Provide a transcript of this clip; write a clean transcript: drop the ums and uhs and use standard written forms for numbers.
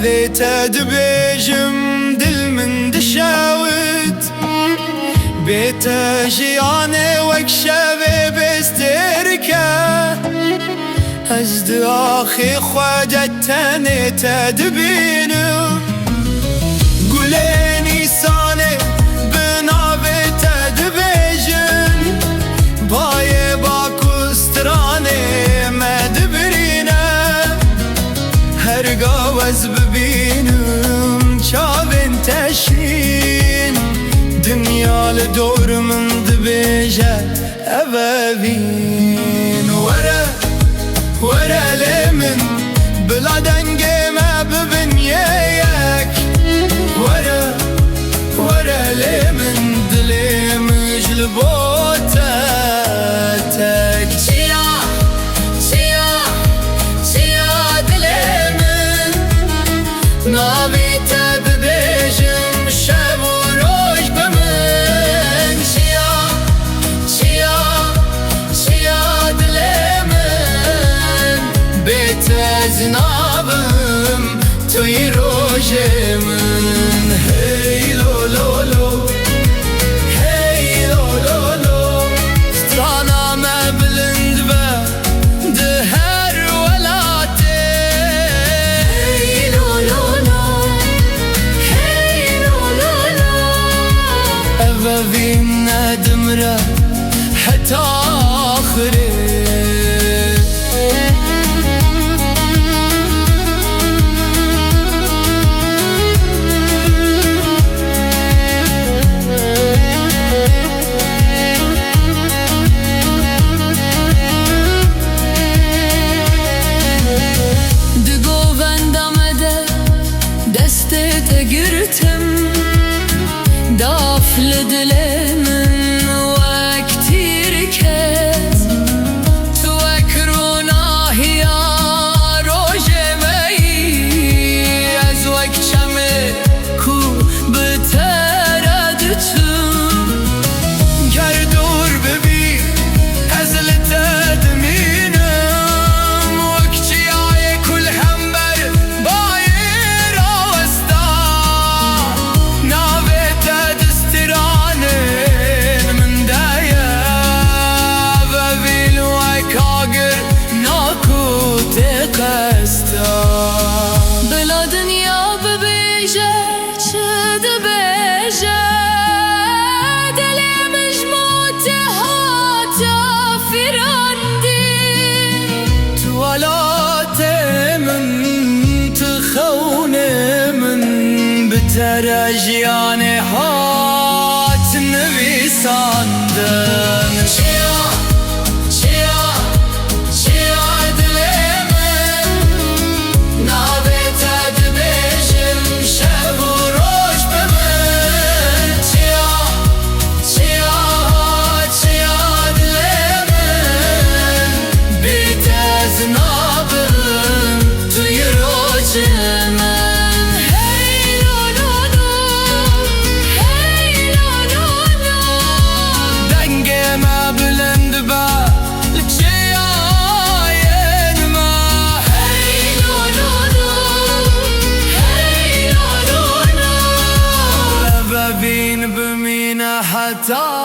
ناذيته دبيجم دل من دشاوت بيته جياني وكشبي بستركه أزد آخي خواجتني تدبينه قوليني ساني بنابي تدبيجن باي باكو استراني ما دبرينه هرقاوز ببينم شابن تشين دنيا لدور من دبيجه أبابين ورا لمن بلا دنگه ما ببنيك ورا لمن دلي مجل بوتاتك شيا دلي من نابي تببيجم شب وروش بمن شيا دلي زنابم توی روشمن هی لو لو لو هی لو لو لو سترانا ما بلند با ده هر ولاته هی لو لو لو هی لو لو لو أبابين ندمره حتى آخره تقرتم دافل دلمن وكتير كز توكرونا هي روجمي ازوك شمكو بتردتم كردور ببي هزل تدمينم وكتي عاي كل حنبر باير وستا بلا دنيا ببيجة شد بيجة دلي مجموت هاتا فراندي توالات من تخون من بترجياني هات نبي صندن حتى